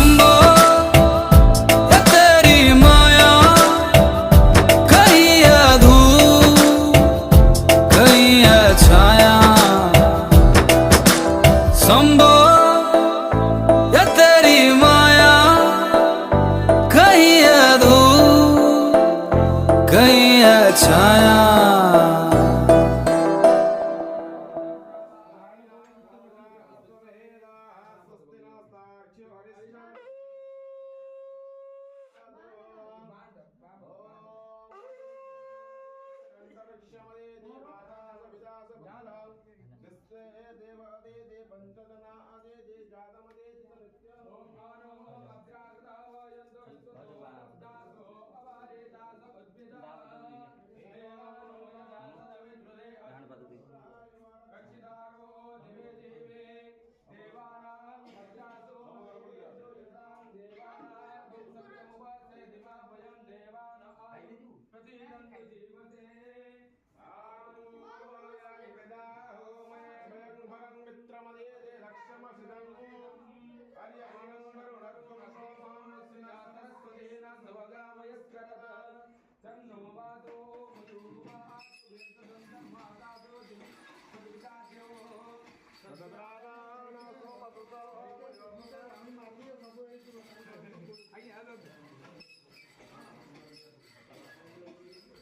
संभो ये तेरी माया, कहीं है धूप कहीं है छाया। संभो ये तेरी माया, कहीं है धूप कहीं है छाया।